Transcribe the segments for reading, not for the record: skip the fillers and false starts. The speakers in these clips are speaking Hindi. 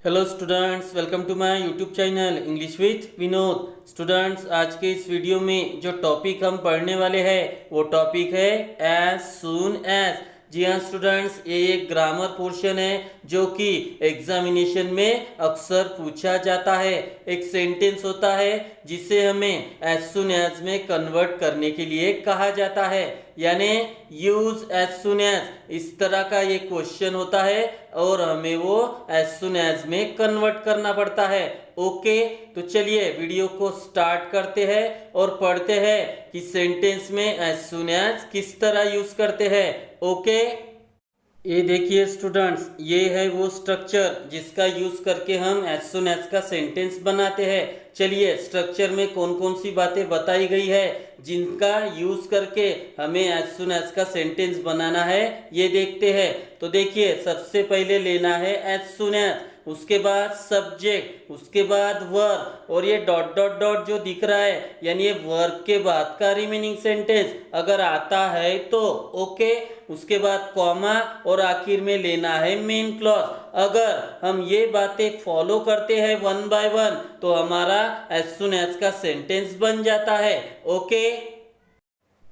Hello students, welcome to my YouTube channel English with Vinod. Students, आज के इस वीडियो में जो टॉपिक हम पढ़ने वाले हैं वो टॉपिक है एज सून एज। जी हाँ स्टूडेंट्स, ये एक ग्रामर पोर्शन है जो कि एग्जामिनेशन में अक्सर पूछा जाता है। एक सेंटेंस होता है जिसे हमें एज सून एज में कन्वर्ट करने के लिए कहा जाता है, यानी यूज एज सून एज। इस तरह का ये क्वेश्चन होता है और हमें वो एज सून एज में कन्वर्ट करना पड़ता है। ओके, तो चलिए वीडियो को स्टार्ट करते हैं और पढ़ते हैं कि सेंटेंस में एज सून एज किस तरह यूज करते हैं। ओके, ये देखिए स्टूडेंट्स, ये है वो स्ट्रक्चर जिसका यूज करके हम एज सून एज का सेंटेंस बनाते हैं। चलिए, स्ट्रक्चर में कौन कौन सी बातें बताई गई है जिनका यूज करके हमें एज सून एज का सेंटेंस बनाना है, ये देखते हैं। तो देखिए, सबसे पहले लेना है एज सून एज, उसके बाद सब्जेक्ट, उसके बाद वर्ब, और ये डॉट डॉट डॉट जो दिख रहा है यानी ये वर्ब के बाद का रिमेनिंग सेंटेंस अगर आता है तो ओके। उसके बाद कॉमा और आखिर में लेना है मेन क्लॉज। अगर हम ये बातें फॉलो करते हैं वन बाय वन तो हमारा एज सून एज का सेंटेंस बन जाता है। ओके,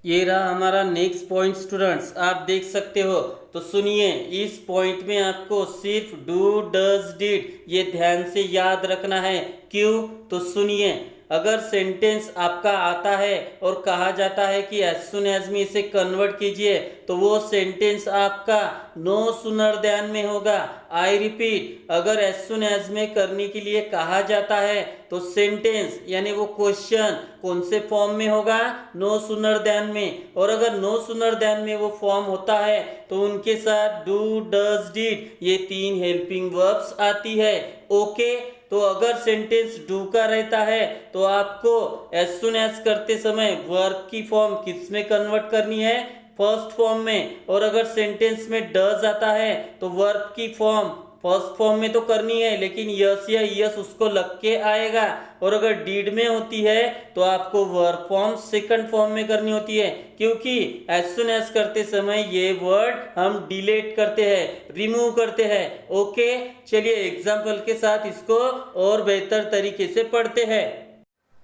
ये रहा हमारा नेक्स्ट पॉइंट स्टूडेंट्स, आप देख सकते हो। तो सुनिए, इस पॉइंट में आपको सिर्फ डू डज डिड ये ध्यान से याद रखना है। क्यों? तो सुनिए, अगर सेंटेंस आपका आता है और कहा जाता है कि एज सून एज में इसे कन्वर्ट कीजिए तो वो सेंटेंस आपका नो सूनर देन में होगा। आई रिपीट, अगर एज सून एज में करने के लिए कहा जाता है तो सेंटेंस यानी वो क्वेश्चन कौन से फॉर्म में होगा? नो सूनर देन में। और अगर नो सूनर देन में वो फॉर्म होता है तो उनके साथ डू डज डिड ये तीन हेल्पिंग वर्ब्स आती है। ओके, तो अगर सेंटेंस डू का रहता है तो आपको एज सून एज करते समय वर्ब की फॉर्म किस में कन्वर्ट करनी है? फर्स्ट फॉर्म में। और अगर सेंटेंस में डज आता है तो वर्ब की फॉर्म फर्स्ट फॉर्म में तो करनी है लेकिन यस या यस उसको लग के आएगा। और अगर डीड में होती है तो आपको वर्ब फॉर्म सेकंड फॉर्म में करनी होती है, क्योंकि एज सून एज करते समय ये वर्ड हम डिलीट करते हैं, रिमूव करते हैं। ओके, चलिए एग्जाम्पल के साथ इसको और बेहतर तरीके से पढ़ते हैं।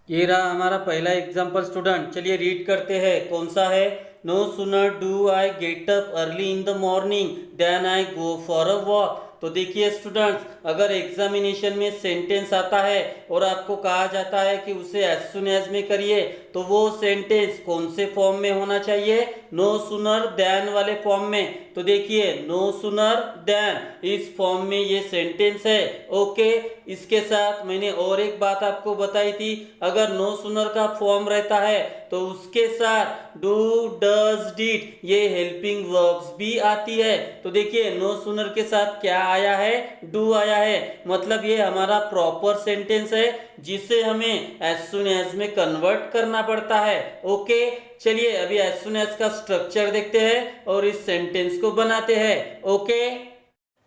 ये रहा हमारा पहला एग्जाम्पल स्टूडेंट, चलिए रीड करते हैं। कौन सा है? No sooner do I get up early in the morning then I go for a walk. तो देखिए स्टूडेंट्स, अगर एग्जामिनेशन में सेंटेंस आता है और आपको कहा जाता है कि उसे एज सून एज में करिए तो वो सेंटेंस कौन से फॉर्म में होना चाहिए? नो सूनर देन वाले फॉर्म में। तो देखिए, नो सूनर देन इस फॉर्म में ये सेंटेंस है। ओके, इसके साथ मैंने और एक बात आपको बताई थी, अगर नो सूनर का फॉर्म रहता है तो उसके साथ डू डज डिड ये हेल्पिंग वर्ब्स भी आती है। तो देखिए, नो सूनर के साथ क्या आया है? डू आया है, मतलब ये हमारा प्रॉपर सेंटेंस है जिसे हमें एज सून एज में कन्वर्ट करना पड़ता है। ओके, चलिए अभी एज सून एज का स्ट्रक्चर देखते हैं और इस सेंटेंस को बनाते हैं। ओके,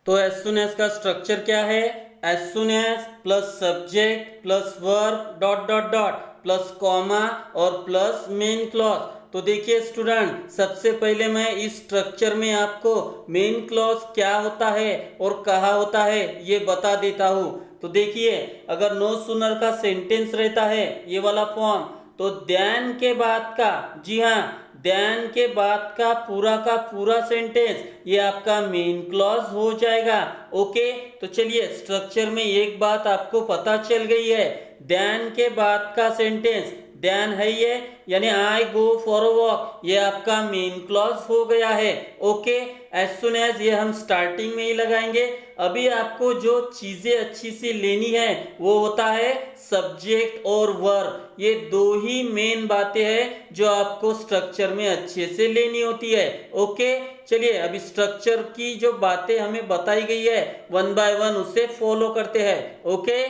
तो एज सून एज का स्ट्रक्चर क्या है? As soon as plus subject plus verb dot dot dot plus comma और प्लस मेन क्लॉज। तो देखिए स्टूडेंट, सबसे पहले मैं इस स्ट्रक्चर में आपको मेन क्लॉज क्या होता है और कहाँ होता है ये बता देता हूँ। तो देखिए, अगर नो सूनर का सेंटेंस रहता है ये वाला फॉर्म तो देन के बाद का, जी हाँ, देन के बाद का पूरा सेंटेंस ये आपका मेन क्लॉज हो जाएगा। ओके, तो चलिए स्ट्रक्चर में एक बात आपको पता चल गई है, देन के बाद का सेंटेंस देन है ये, यानी आई गो फॉर अ वॉक ये आपका मेन क्लॉज हो गया है। ओके, एज सून एज ये हम स्टार्टिंग में ही लगाएंगे। अभी आपको जो चीजें अच्छी सी लेनी है वो होता है सब्जेक्ट और वर्ब, ये दो ही मेन बातें हैं जो आपको स्ट्रक्चर में अच्छे से लेनी होती है। ओके, चलिए अभी स्ट्रक्चर की जो बातें हमें बताई गई है वन बाय वन उसे फॉलो करते हैं। ओके,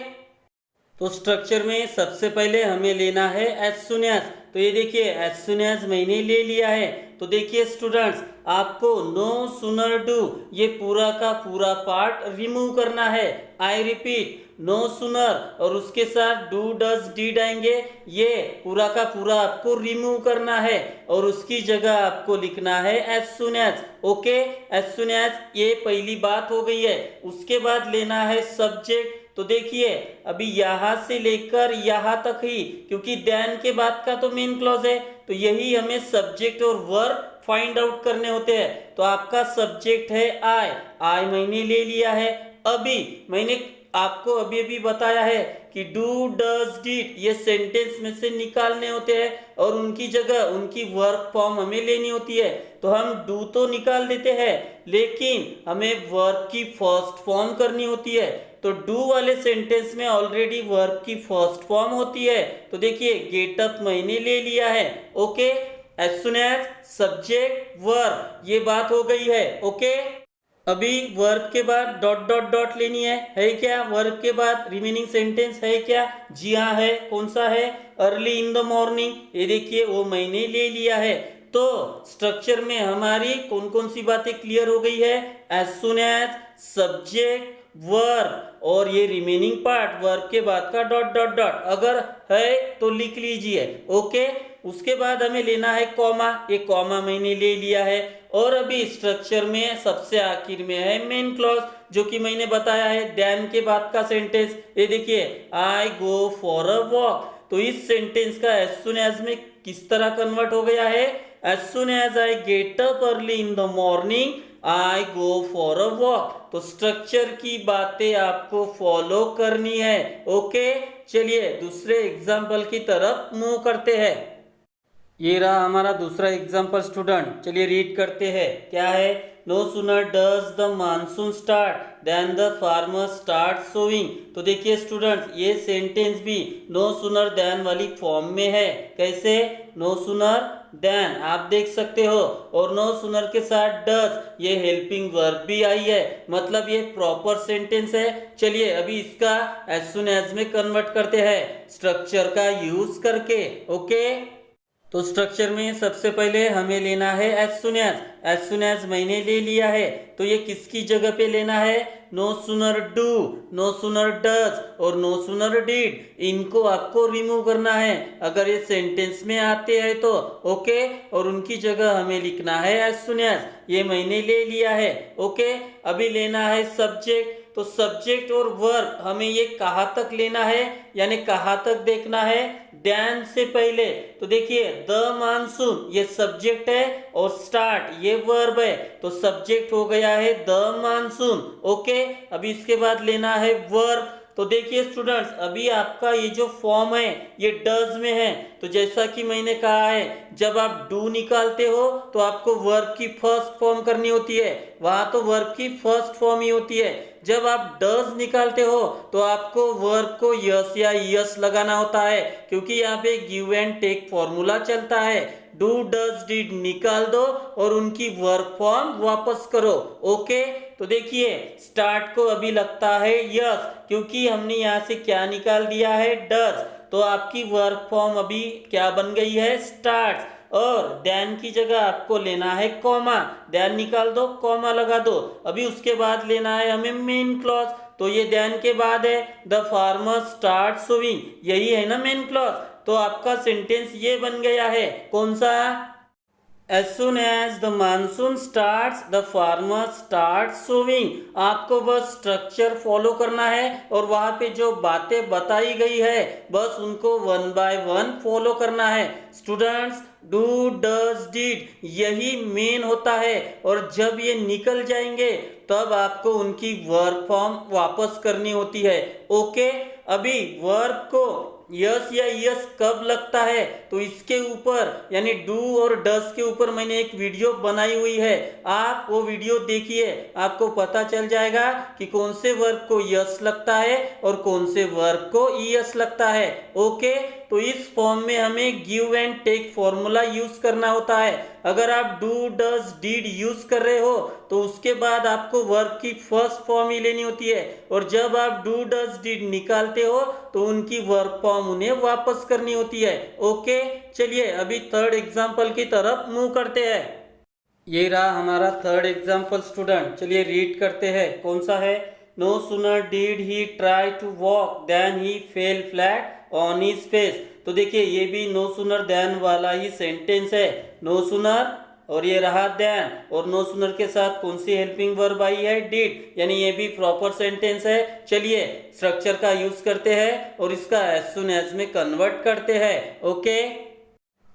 तो स्ट्रक्चर में सबसे पहले हमें लेना है एज सून एज। तो ये देखिए as soon as मैंने ले लिया है। तो देखिए स्टूडेंट्स, आपको नो सुनर डू ये पूरा का पूरा पार्ट रिमूव करना है। आई रिपीट, नो सुनर और उसके साथ डू डज डिड आएंगे, ये पूरा का पूरा आपको रिमूव करना है और उसकी जगह आपको लिखना है as soon as। Okay, as soon as ये पहली बात हो गई है। उसके बाद लेना है सब्जेक्ट। तो देखिए अभी यहां से लेकर यहां तक ही, क्योंकि देन के बाद का तो मेन क्लॉज है, तो यही हमें सब्जेक्ट और वर्ब फाइंड आउट करने होते हैं। तो आपका सब्जेक्ट है आई मैंने ले लिया है। अभी मैंने आपको अभी अभी बताया है कि डू डज डिड ये सेंटेंस में से निकालने होते हैं और उनकी जगह उनकी वर्ब फॉर्म हमें लेनी होती है। तो हम डू तो निकाल देते हैं, लेकिन हमें वर्ब की फर्स्ट फॉर्म करनी होती है। तो डू वाले सेंटेंस में ऑलरेडी वर्ब की फर्स्ट फॉर्म होती है। तो देखिए गेट अप मैंने ले लिया है। Okay, as soon as subject verb ये बात हो गई है। ओके, अभी वर्ब के बाद डॉट डॉट डॉट लेनी है क्या? वर्ब के बाद रिमेनिंग सेंटेंस है क्या? जी हाँ है। कौन सा है? Early in the morning. ये देखिए वो मैंने ले लिया है। तो स्ट्रक्चर में हमारी कौन कौन सी बातें क्लियर हो गई है? As soon as, subject, verb और ये रिमेनिंग पार्ट वर्ब के बाद का डॉट डॉट डॉट अगर है तो लिख लीजिए। ओके, उसके बाद हमें लेना है कॉमा। ये कॉमा मैंने ले लिया है। और अभी स्ट्रक्चर में सबसे आखिर में है मेन क्लॉज, जो कि मैंने बताया है देन के बाद का सेंटेंस। ये देखिए आई गो फॉर अ वॉक। तो इस सेंटेंस का एज सुन एज में किस तरह कन्वर्ट हो गया है? As soon as I get up early in the morning I go for a walk. तो स्ट्रक्चर की बातें आपको फॉलो करनी है। ओके, चलिए दूसरे एग्जाम्पल की तरफ मूव करते हैं। ये रहा हमारा दूसरा एग्जाम्पल स्टूडेंट। चलिए रीड करते हैं। क्या है? No sooner does the monsoon start then the farmer start sowing. तो देखिए स्टूडेंट्स, ये सेंटेंस भी नो सुनर देन वाली फॉर्म में है। कैसे? नो सुनर देन आप देख सकते हो, और नो सुनर के साथ डज ये हेल्पिंग वर्ब भी आई है, मतलब ये प्रॉपर सेंटेंस है। चलिए अभी इसका एज सुन एज में कन्वर्ट करते हैं स्ट्रक्चर का यूज करके। ओके, तो स्ट्रक्चर में सबसे पहले हमें लेना है as soon as. As soon as मैंने ले लिया है। तो ये किसकी जगह पे लेना है? No sooner do, no sooner does और नो सुनर डिड। इनको आपको रिमूव करना है अगर ये सेंटेंस में आते हैं तो। ओके, और उनकी जगह हमें लिखना है एज सुन एज। ये मैंने ले लिया है। ओके, अभी लेना है सब्जेक्ट। तो सब्जेक्ट और वर्ब हमें ये कहाँ तक लेना है, यानी कहाँ तक देखना है? देन से पहले। तो देखिए द मानसून ये सब्जेक्ट है और स्टार्ट ये वर्ब है। तो सब्जेक्ट हो गया है द मानसून। ओके, अभी इसके बाद लेना है वर्ब। तो देखिए स्टूडेंट्स, अभी आपका ये जो फॉर्म है ये डज में है। तो जैसा कि मैंने कहा है, जब आप डू निकालते हो तो आपको वर्ब की फर्स्ट फॉर्म करनी होती है। वहां तो वर्ब की फर्स्ट फॉर्म ही होती है। जब आप डज निकालते हो तो आपको वर्ब को यस या यस लगाना होता है, क्योंकि यहाँ पे गिव एंड टेक फॉर्मूला चलता है। डू डज डिड निकाल दो और उनकी वर्ब फॉर्म वापस करो। ओके, तो देखिए स्टार्ट को अभी लगता है यस, क्योंकि हमने यहाँ से क्या निकाल दिया है? डज। तो आपकी वर्ब फॉर्म अभी क्या बन गई है? स्टार्ट। और देन की जगह आपको लेना है कॉमा। देन निकाल दो, कॉमा लगा दो। अभी उसके बाद लेना है हमें मेन क्लॉज। तो ये देन के बाद है द फार्मर स्टार्ट सोइंग, यही है ना मेन क्लॉज। तो आपका सेंटेंस ये बन गया है। कौन सा? As soon as the monsoon starts, the farmer starts sowing। आपको बस स्ट्रक्चर फॉलो करना है और वहां पे जो बातें बताई गई है बस उनको वन बाय वन फॉलो करना है। स्टूडेंट्स, डू डज डिड यही मेन होता है, और जब ये निकल जाएंगे तब आपको उनकी वर्ब फॉर्म वापस करनी होती है। ओके, अभी वर्ब को यस या यस कब लगता है तो इसके ऊपर यानी डू और डज के ऊपर मैंने एक वीडियो बनाई हुई है। आप वो वीडियो देखिए, आपको पता चल जाएगा कि कौन से वर्ब को यस लगता है और कौन से वर्ब को ईएस लगता है। ओके, तो तो इस फॉर्म में हमें give and take formula use करना होता है। अगर आप डू डज डिड यूज कर रहे हो तो उसके बाद आपको वर्ब की फर्स्ट फॉर्म ही लेनी होती है, और जब आप डू डज डिड निकालते हो तो उनकी वर्ब फॉर्म उन्हें वापस करनी होती है। ओके, चलिए अभी थर्ड एग्जाम्पल की तरफ मूव करते हैं। ये रहा हमारा थर्ड एग्जाम्पल स्टूडेंट, चलिए रीड करते हैं। कौन सा है? No sooner did he try to walk then he fell flat on his face. तो देखिए ये भी नो सूनर देन वाला ही सेंटेंस है। नो सूनर और ये रहा देन, और नो सूनर के साथ कौन सी हेल्पिंग वर्ब आई है? डिड, यानी ये भी प्रॉपर सेंटेंस है। चलिए स्ट्रक्चर का यूज करते हैं और इसका एज सुन एज में कन्वर्ट करते हैं। ओके,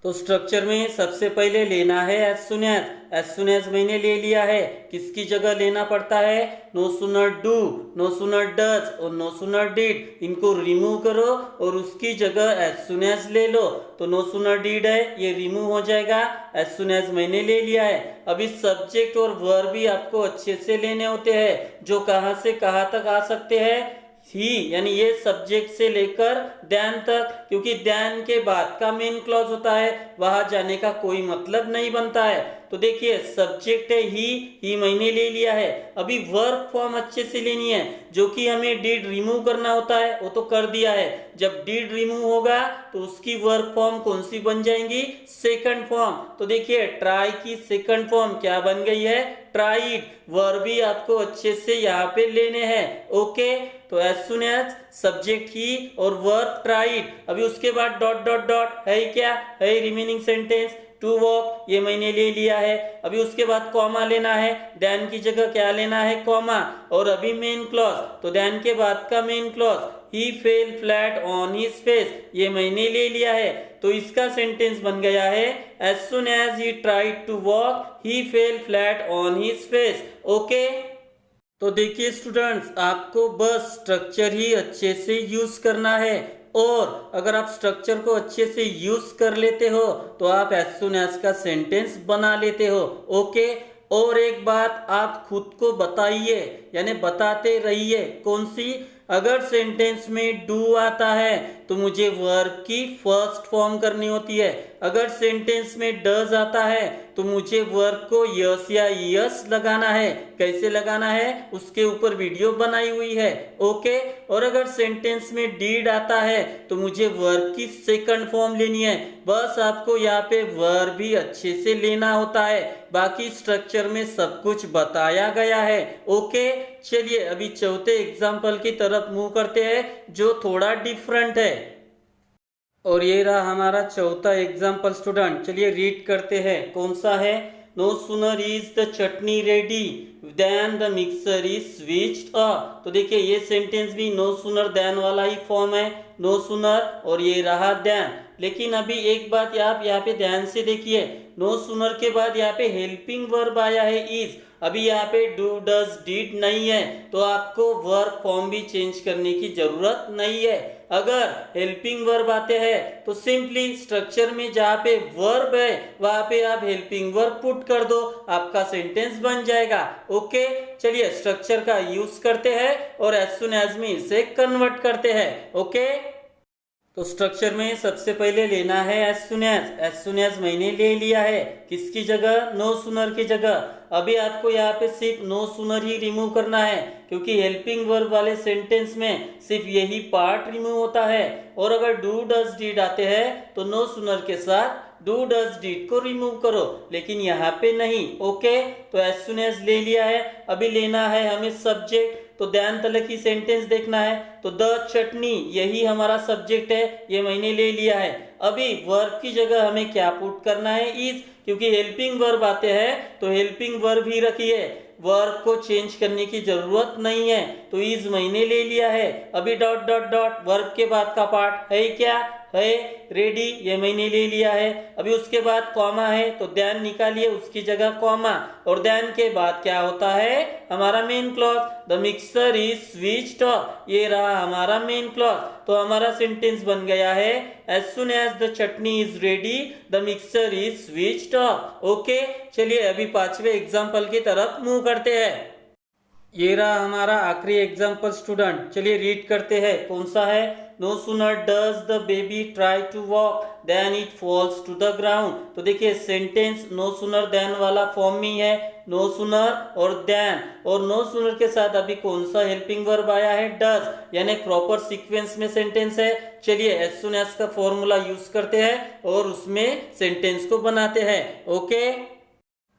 तो स्ट्रक्चर में सबसे पहले लेना है as soon as. As soon as मैंने ले लिया है, किसकी जगह लेना पड़ता है? No sooner do, no sooner does और नो सूनर डिड, इनको रिमूव करो और उसकी जगह एज सुन एज ले लो। तो नो सूनर डिड है, ये रिमूव हो जाएगा, एज सुन एज मैंने ले लिया है। अब इस सब्जेक्ट और वर्ब भी आपको अच्छे से लेने होते हैं, जो कहां से कहां तक आ सकते हैं? ही, यानी ये सब्जेक्ट से लेकर देन तक, क्योंकि देन के बाद का मेन क्लॉज होता है, वहां जाने का कोई मतलब नहीं बनता है। तो देखिए सब्जेक्ट है ही मैंने ले लिया है। अभी वर्ब फॉर्म अच्छे से लेनी है, जो कि हमें डिड रिमूव करना होता है, वो तो कर दिया है। जब डिड रिमूव होगा तो उसकी वर्ब फॉर्म कौन सी बन जाएंगी? Second form. तो देखिए ट्राई की सेकंड फॉर्म क्या बन गई है? ट्राइड। वर्ब भी आपको अच्छे से यहाँ पे लेने हैं। ओके, तो एज सुन एज सब्जेक्ट ही और वर्ब ट्राइड। अभी उसके बाद डॉट डॉट डॉट है क्या? है रिमेनिंग सेंटेंस टू वॉक, ये मैंने ले लिया है। अभी उसके बाद कॉमा लेना है, देन की जगह क्या लेना है? कॉमा, और अभी मेन क्लॉज, तो देन के बाद का main clause he fell flat on his face, ये मैंने ले लिया है। तो इसका सेंटेंस बन गया है as soon as he tried to walk he fell flat on his face. Okay, तो देखिए स्टूडेंट्स, आपको बस स्ट्रक्चर ही अच्छे से यूज करना है, और अगर आप स्ट्रक्चर को अच्छे से यूज कर लेते हो तो आप एज सुन एज का सेंटेंस बना लेते हो। ओके, और एक बात आप खुद को बताइए, यानी बताते रहिए। कौन सी? अगर सेंटेंस में डू आता है तो मुझे वर्ब की फर्स्ट फॉर्म करनी होती है। अगर सेंटेंस में डज आता है तो मुझे वर्ब को यस या यस लगाना है। कैसे लगाना है उसके ऊपर वीडियो बनाई हुई है। ओके, और अगर सेंटेंस में डीड आता है तो मुझे वर्ब की सेकंड फॉर्म लेनी है। बस आपको यहाँ पे वर्ब भी अच्छे से लेना होता है, बाकी स्ट्रक्चर में सब कुछ बताया गया है। ओके, चलिए अभी चौथे एग्जाम्पल की तरफ मूव करते हैं, जो थोड़ा डिफरेंट है। और ये रहा हमारा चौथा एग्जाम्पल स्टूडेंट, चलिए रीड करते हैं। कौन सा है? No sooner is the chutney ready then the mixer is switched off. तो देखिए ये सेंटेंस भी नो सूनर देन वाला ही फॉर्म है। नो सूनर और ये रहा देन, लेकिन अभी एक बात आप यहाँ पे ध्यान से देखिए, नो सूनर के बाद यहाँ पे हेल्पिंग वर्ब आया है इज। अभी यहाँ पे डू डज डिड नहीं है, तो आपको वर्ब फॉर्म भी चेंज करने की जरूरत नहीं है। अगर हेल्पिंग वर्ब आते हैं तो सिंपली स्ट्रक्चर में जहाँ पे वर्ब है वहां पे आप हेल्पिंग वर्ब पुट कर दो, आपका सेंटेंस बन जाएगा। ओके, चलिए स्ट्रक्चर का यूज करते हैं और एज सुन एज में इसे कन्वर्ट करते हैं। ओके, तो स्ट्रक्चर में सबसे पहले लेना है as soon as. As soon as मैंने ले लिया है, किसकी जगह? नो सूनर की जगह। अभी आपको यहाँ पे सिर्फ नो सूनर ही रिमूव करना है, क्योंकि हेल्पिंग वर्ब वाले सेंटेंस में सिर्फ यही पार्ट रिमूव होता है। और अगर डू डज डिड आते हैं तो नो सूनर के साथ डू डज डिड को रिमूव करो, लेकिन यहाँ पे नहीं। ओके, तो एज सुन एज ले लिया है। अभी लेना है हमें सब्जेक्ट, तो देन तलक की सेंटेंस देखना है, तो द चटनी यही हमारा सब्जेक्ट है, ये मैंने ले लिया है। अभी वर्ब की जगह हमें क्या पुट करना है? इज, क्योंकि हेल्पिंग वर्ब आते हैं तो हेल्पिंग वर्ब ही रखिए, वर्ब को चेंज करने की जरूरत नहीं है। तो इज मैंने ले लिया है। अभी डॉट डॉट डॉट वर्ब के बाद का पार्ट है क्या? है रेडी, ये मैंने ले लिया है। अभी उसके बाद कॉमा है तो देन निकालिए, उसकी जगह कॉमा, और देन के बाद क्या होता है? हमारा main clause, the mixer is switched of, ये रहा हमारा मेन क्लॉज। तो हमारा सेंटेंस बन गया है as soon as the chutney is ready the mixer is switched off. Okay, चलिए अभी पांचवे एग्जाम्पल की तरफ मूव करते हैं। ये रहा हमारा आखिरी एग्जाम्पल स्टूडेंट। चलिए रीड करते हैं। कौन सा है? No sooner does the baby try to walk then it falls to the ground. तो देखिए सेंटेंस नो सूनर देन वाला फॉर्म में है, नो सूनर और देन, और नो सूनर के साथ अभी कौन सा हेल्पिंग वर्ब आया है? डज, यानी प्रॉपर सीक्वेंस में सेंटेंस है। चलिए एज सून एज का फॉर्मूला यूज करते हैं और उसमें सेंटेंस को बनाते हैं। ओके,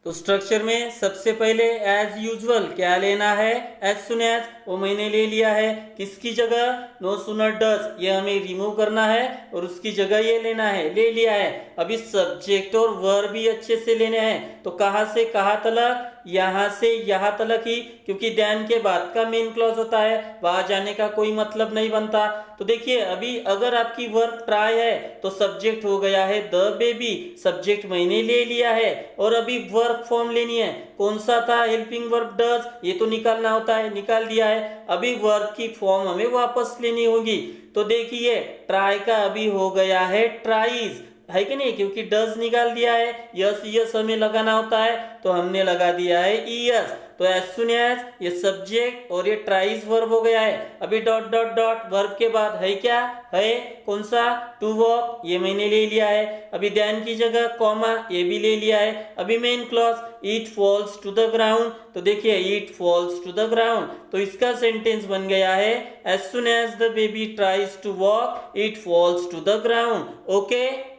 तो स्ट्रक्चर में सबसे पहले एज यूजुअल क्या लेना है? एज सुन एज, वो मैंने ले लिया है। किसकी जगह? नो सूनर डज, ये हमें रिमूव करना है और उसकी जगह ये लेना है, ले लिया है। अभी सब्जेक्ट और वर्ब भी अच्छे से लेने हैं। तो कहां से कहां तलक? यहां से यहां तलक ही, क्योंकि देन के बाद का मेन क्लॉज होता है, वहां जाने का कोई मतलब नहीं बनता। तो देखिए अभी अगर आपकी वर्ब ट्राई है तो सब्जेक्ट हो गया है द बेबी, सब्जेक्ट मैंने ले लिया है, और अभी वर्ब फॉर्म लेनी है। कौन सा था? हेल्पिंग वर्ब डज, ये तो निकालना होता है, निकाल दिया है। अभी वर्ब की फॉर्म हमें वापस लेनी होगी। तो देखिए ट्राई का अभी हो गया है ट्राइज, है कि नहीं? क्योंकि डज निकाल दिया है, यस यस हमें लगाना होता है, तो हमने लगा दिया है ईएस। तो एज सुन एज ये सब्जेक्ट और ये ट्राइज वर्ब हो गया है। अभी डॉट डॉट डॉट वर्ब के बाद है क्या? है कौन सा? टू वॉक, ये मैंने ले लिया है। अभी देन की जगह कॉमा, ये भी ले लिया है। अभी main clause it falls to the ground, तो देखिए it falls to the ground, तो इसका सेंटेंस बन गया है as soon as the baby tries to walk it falls to the ground. Okay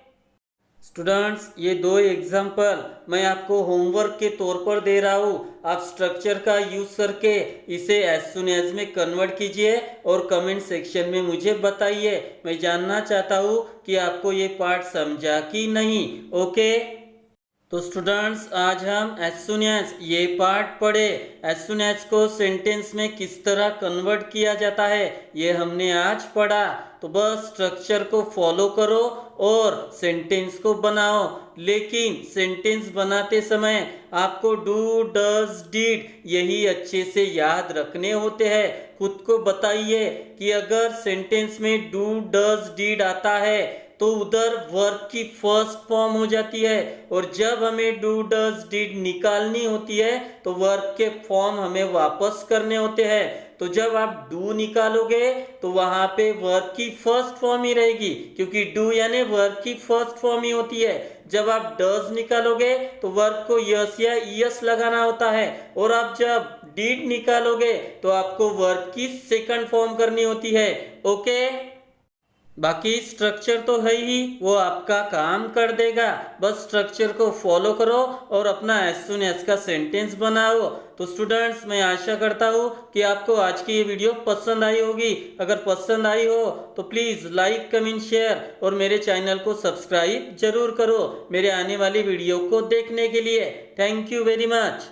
students, ये दो एग्जाम्पल मैं आपको होमवर्क के तौर पर दे रहा हूँ। आप स्ट्रक्चर का यूज करके इसे एज सुन एज में कन्वर्ट कीजिए और कमेंट सेक्शन में मुझे बताइए। मैं जानना चाहता हूँ कि आपको ये पार्ट समझा कि नहीं। ओके, तो स्टूडेंट्स आज हम एज सुन एज ये पार्ट पढ़े। एज सुन एज को सेंटेंस में किस तरह कन्वर्ट किया जाता है ये हमने आज पढ़ा। तो बस स्ट्रक्चर को फॉलो करो और सेंटेंस को बनाओ, लेकिन सेंटेंस बनाते समय आपको डू डज डिड यही अच्छे से याद रखने होते हैं। खुद को बताइए कि अगर सेंटेंस में डू डज डिड आता है तो उधर वर्ब की फर्स्ट फॉर्म हो जाती है, और जब हमें डू डज डिड निकालनी होती है तो वर्ब के फॉर्म हमें वापस करने होते हैं। तो जब आप डू निकालोगे तो वहां पे वर्ब की फर्स्ट फॉर्म ही रहेगी, क्योंकि डू यानी वर्ब की फर्स्ट फॉर्म ही होती है। जब आप डज निकालोगे तो वर्ब को यस या ईएस लगाना होता है, और आप जब डिड निकालोगे तो आपको वर्ब की सेकंड फॉर्म करनी होती है। ओके, बाकी स्ट्रक्चर तो है ही, वो आपका काम कर देगा। बस स्ट्रक्चर को फॉलो करो और अपना एज सुन एज का सेंटेंस बनाओ। तो स्टूडेंट्स, मैं आशा करता हूँ कि आपको आज की ये वीडियो पसंद आई होगी। अगर पसंद आई हो तो प्लीज़ लाइक कमेंट शेयर और मेरे चैनल को सब्सक्राइब जरूर करो मेरे आने वाली वीडियो को देखने के लिए। Thank you very much.